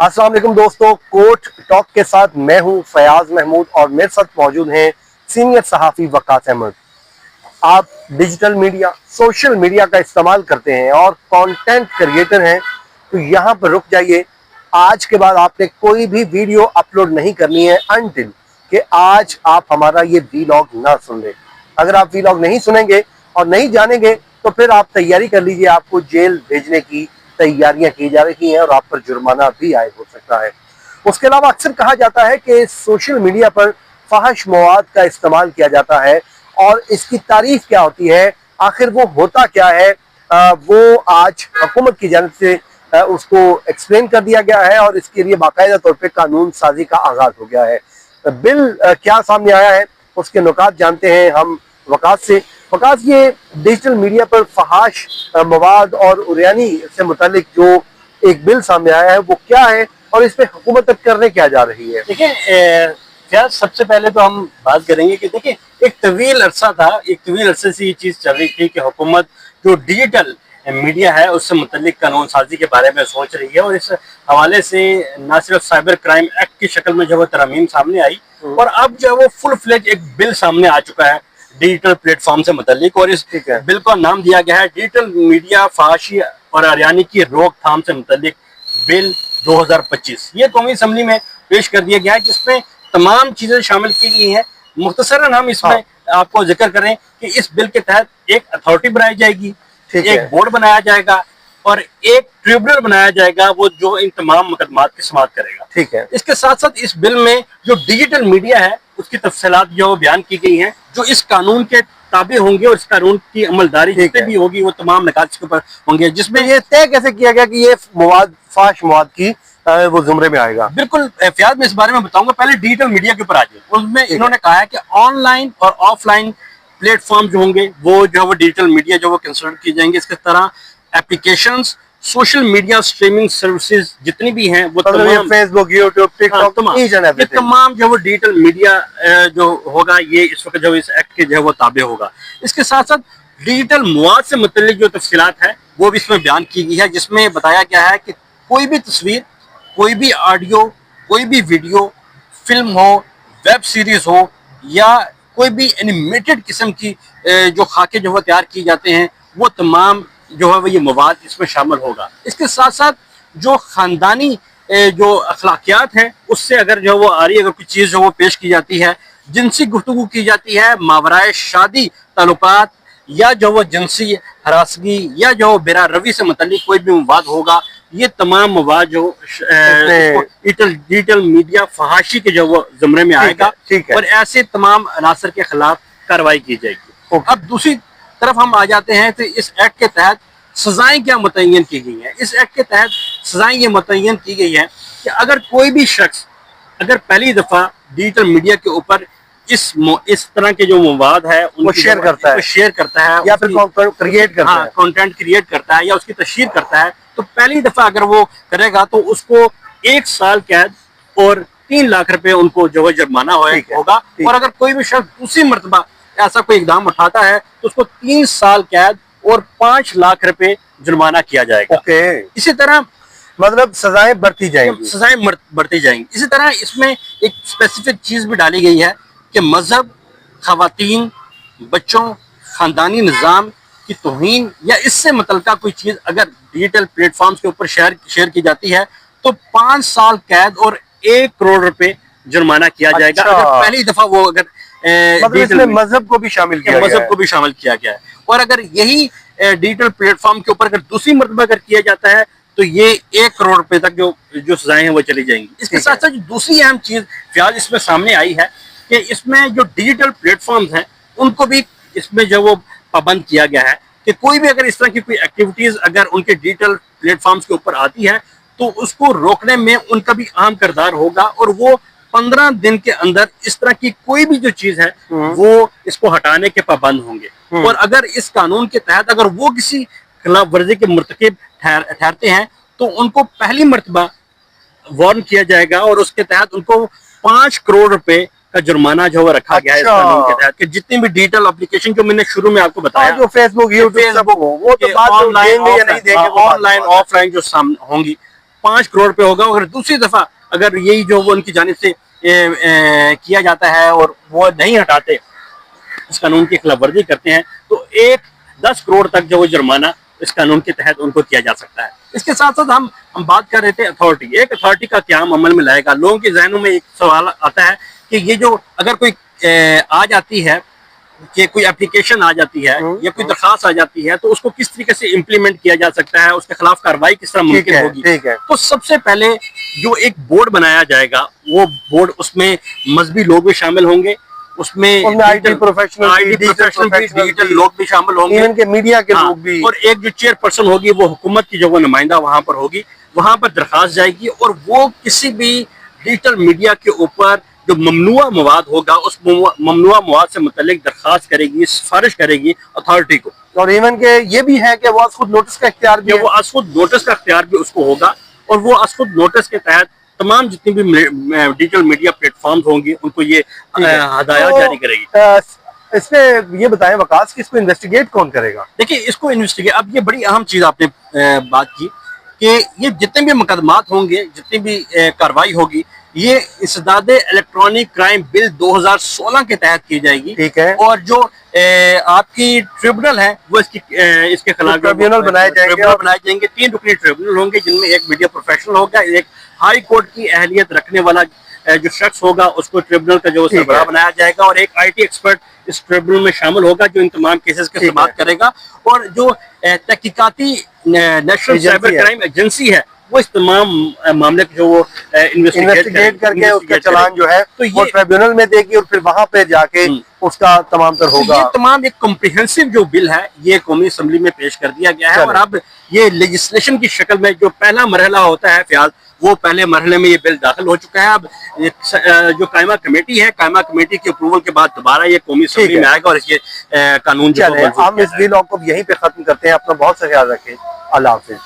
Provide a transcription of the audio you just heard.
अस्सलाम वालेकुम दोस्तों, कोर्ट टॉक के साथ मैं हूं फयाज महमूद और मेरे साथ मौजूद हैं सीनियर सहाफ़ी वकास अहमद। आप डिजिटल मीडिया, सोशल मीडिया का इस्तेमाल करते हैं और कंटेंट क्रिएटर हैं तो यहाँ पर रुक जाइए। आज के बाद आपने कोई भी वीडियो अपलोड नहीं करनी है अनटिल कि आज आप हमारा ये वीलॉग ना सुन लें। अगर आप वीलॉग नहीं सुनेंगे और नहीं जानेंगे तो फिर आप तैयारी कर लीजिए, आपको जेल भेजने की तैयारियां की जा रही हैं और आप पर जुर्माना भी आयद हो सकता है। उसके अलावा अक्सर कहा जाता है कि सोशल मीडिया पर फहश मवाद का इस्तेमाल किया जाता है और इसकी तारीफ क्या होती है, आखिर वो होता क्या है, वो आज हुकूमत की जानिब से उसको एक्सप्लेन कर दिया गया है और इसके लिए बाकायदा तौर पे कानून साजी का आगाज हो गया है। बिल क्या सामने आया है उसके नुकात जानते हैं हम वकास से। वकास, ये डिजिटल मीडिया पर फहाश मवाद और उरियानी से मुतालिक जो एक बिल सामने आया है वो क्या है और इस पे हुकूमत तक करने क्या जा रही है? देखिए क्या सबसे पहले तो हम बात करेंगे कि देखिए एक तवील अरसे से ये चीज चल रही थी कि हुकूमत जो डिजिटल मीडिया है उससे मुतल्लिक कानून साजी के बारे में सोच रही है और इस हवाले से न सिर्फ साइबर क्राइम एक्ट की शक्ल में जो वो तरमीम सामने आई और अब जो वो फुल फ्लेज एक बिल सामने आ चुका है डिजिटल प्लेटफॉर्म से मुतल्लिक, और इस बिल का नाम दिया गया है डिजिटल मीडिया फहाशी और आरियानी की रोकथाम से मुतल्लिक बिल 2025। ये कौमी असम्बली में पेश कर दिया गया है जिसमें तमाम चीजें शामिल की गई हैं। मुख्तसरन हम इसमें आपको जिक्र करें कि इस बिल के तहत एक अथॉरिटी बनाई जाएगी, एक बोर्ड बनाया जाएगा और एक ट्रिब्यूनल बनाया जाएगा वो जो इन तमाम मुकदमात की समाअत करेगा। ठीक है। इसके साथ साथ इस बिल में जो डिजिटल मीडिया है उसकी तफसीलात जो बयान की गई हैं, जो इस कानून के ताबे होंगे और इस कानून की अमलदारी जितने भी होगी वो तमाम निकात के ऊपर होंगे। जिसमें ये तय कैसे किया गया कि ये मवाद फाश मवाद की वो जुमरे में आएगा? बिल्कुल फयाज, मैं इस बारे में बताऊंगा। पहले डिजिटल मीडिया के ऊपर आ जाए। उसमें इन्होंने कहा है कि ऑनलाइन और ऑफलाइन प्लेटफॉर्म जो होंगे वो जो है वो डिजिटल मीडिया जो वो कंसिडर की जाएंगे। इसके तरह applications, social media streaming services जितनी भी हैं वो तमाम फेसबुक, यूट्यूब, टिकटॉक, ये तमाम जो वो डिजिटल मीडिया जो होगा ये इस वक्त जो इस एक्ट के जो है वो ताबे होगा। इसके साथ साथ डिजिटल मवाद से मुतल्लिक जो तफसीलात है वो भी इसमें बयान की गई है, जिसमें बताया गया है कि कोई भी तस्वीर, कोई भी ऑडियो, कोई भी वीडियो, फिल्म हो, वेब सीरीज हो या कोई भी एनिमेटेड किस्म की जो खाके जो है तैयार की जाते हैं वो तमाम जो है वो ये मवाद इसमें शामिल होगा। इसके साथ साथ जो खानदानी जो अखलाकियात हैं उससे अगर जो वो आ रही अगर कोई चीज़ जो वो पेश की जाती है, जिनसी गुफ्तगू की जाती है, मावराए शादी ताल्लुकात या जो वो जिनसी हरासगी या जो बिरा रवि से मुतल्लिक कोई भी मवाद होगा, ये तमाम मवाद जो डिजिटल मीडिया फहाशी के जो वो ज़मरे में आएगा और ऐसे तमाम अनासर के खिलाफ कार्रवाई की जाएगी। अब दूसरी तरफ हम आ जाते हैं तो इस एक्ट के तहत सजाएं क्या मुतय्यन की गई हैं। इस एक्ट के तहत सजाएं ये मुतय्यन की गई है कि अगर कोई भी शख्स अगर पहली दफा डिजिटल मीडिया के ऊपर इस तरह के जो मवाद है उनको शेयर करता है या फिर कंटेंट क्रिएट करता है या उसकी तशहीर करता है, तो पहली दफा अगर वो करेगा तो उसको 1 साल कैद और 3 लाख रुपए उनको जो है जुर्माना होगा। और अगर कोई भी शख्स दूसरी मरतबा ऐसा कोई इकदाम उठाता है तो उसको 3 साल कैद और 5 लाख रुपए जुर्माना किया जाएगा। इसी तरह मतलब सजाएं बढ़ती जाएंगी। इसी तरह इसमें एक स्पेसिफिक चीज भी डाली गई है कि मजहब, खवातीन, बच्चों, खानदानी निज़ाम की तौहीन या इससे मुतल्लिका कोई चीज अगर डिजिटल प्लेटफॉर्म्स के ऊपर शेयर की जाती है तो 5 साल कैद और 1 करोड़ रुपए जुर्माना किया जाएगा। अगर पहली दफा वो अगर मतलब मजहब को भी शामिल किया गया है और अगर यही डिजिटल प्लेटफॉर्म के ऊपर अगर दूसरी मरतबा अगर किया जाता है तो ये 1 करोड़ रुपए तक जो सजाएं हैं वो चली जाएंगी। इसके साथ साथ दूसरी अहम चीज फिलहाल इसमें सामने आई है कि इसमें जो डिजिटल प्लेटफॉर्म्स हैं उनको भी इसमें जो वो पाबंद किया गया है कि कोई भी अगर इस तरह की कोई एक्टिविटीज अगर उनके डिजिटल प्लेटफॉर्म्स के ऊपर आती है तो उसको रोकने में उनका भी अहम किरदार होगा और वो 15 दिन के अंदर इस तरह की कोई भी जो चीज है वो इसको हटाने के पाबंद होंगे। और अगर इस कानून के तहत अगर वो किसी खिलाफ वर्जी के मुर्तकिब ठहरते हैं तो उनको पहली मरतबा वार्न किया जाएगा और उसके तहत उनको 5 करोड़ रुपए का जुर्माना जो है रखा गया है इस कानून के तहत कि जितनी भी डिजिटल एप्लीकेशन जो मैंने शुरू में आपको बताया जो फेसबुक, यूट्यूब, वो तो ऑनलाइन ऑफलाइन जो होंगी 5 करोड़ रुपए होगा। अगर दूसरी दफा अगर यही जो वो उनकी जानिब से किया जाता है और वो नहीं हटाते, इस कानून की खिलाफ वर्जी करते हैं, तो 10 करोड़ तक जो वो जुर्माना इस कानून के तहत उनको किया जा सकता है। इसके साथ साथ हम बात कर रहे थे अथॉरिटी, एक अथॉरिटी का क्याम अमल में लाएगा। लोगों के जहनों में एक सवाल आता है कि ये जो अगर कोई आ जाती है कि कोई एप्लीकेशन आ जाती है या कोई दरखास्त आ जाती है, तो उसको किस तरीके से इम्प्लीमेंट किया जा सकता है, उसके खिलाफ कार्रवाई किस तरह मुमकिन होगी। तो सबसे पहले जो एक बोर्ड बनाया जाएगा, वो बोर्ड, उसमें मजहबी लोग भी शामिल होंगे, उसमें आईटी प्रोफेशनल डिजिटल लोग भी शामिल होंगे, इनके मीडिया के लोग भी, और एक जो चेयरपर्सन होगी वो हुकूमत की जो वो नुमाइंदा वहां पर होगी, वहां पर दरखास्त जाएगी और वो किसी भी डिजिटल मीडिया के ऊपर जो ममनुआ मवाद होगा उस ममनुआ मवाद से मुतल्लिक दरखास्त करेगी, सिफारिश करेगी अथॉरिटी को। और इवन के ये भी है कि वो आज खुद नोटिस का इख्तियार भी है, वो आज खुद नोटिस का इख्तियार भी उसको होगा, और वो आज खुद नोटिस के तहत तमाम जितनी भी डिजिटल मीडिया प्लेटफॉर्म होंगी उनको ये हदायत जारी करेगी। इसमें ये बताएं वकास कि इसको इन्वेस्टिगेट कौन करेगा? देखिए, इसको इन्वेस्टिगेट, अब ये बड़ी अहम चीज आपने बात की कि ये जितने भी मुकदमात होंगे, जितनी भी कार्रवाई होगी, ये इसदादे इलेक्ट्रॉनिक क्राइम बिल 2016 के तहत की जाएगी। ठीक है। और जो आपकी ट्रिब्यूनल है वो इसके खिलाफ ट्रिब्यूनल बनाए जाएंगे। 3 रुकनी ट्रिब्यूनल होंगे, जिनमें एक मीडिया प्रोफेशनल होगा, एक हाई कोर्ट की अहलियत रखने वाला जो शख्स होगा उसको ट्रिब्यूनल का जो सरबराह बनाया जाएगा, और एक IT एक्सपर्ट इस ट्रिब्यूनल में शामिल होगा जो इन तमाम केसेस की समाअत करेगा। और जो तहकीकाती नेशनल साइबर क्राइम एजेंसी है वो इस तमाम मामले को जो वो इन्वेस्टिगेट करके उसका चालान जो है तो वो ट्रिब्यूनल में देगी और फिर वहां पे जाके उसका तमाम तर होगा। ये तमाम एक कॉम्प्रिहेंसिव जो बिल है ये कौमी असम्बली में पेश कर दिया गया है, और अब ये लेजिस्लेशन की शक्ल में जो पहला मरहला होता है फियाज, वो पहले मरहले में ये बिल दाखिल हो चुका है। अब जो कायमा कमेटी है, कायमा कमेटी के अप्रूवल के बाद दोबारा ये कौमी असम्बली में आएगा और ये कानून जो है हम इस व्लॉग को यहीं पे खत्म करते हैं। अपना बहुत सा ख्याल रखें। अल्लाह हाफिज।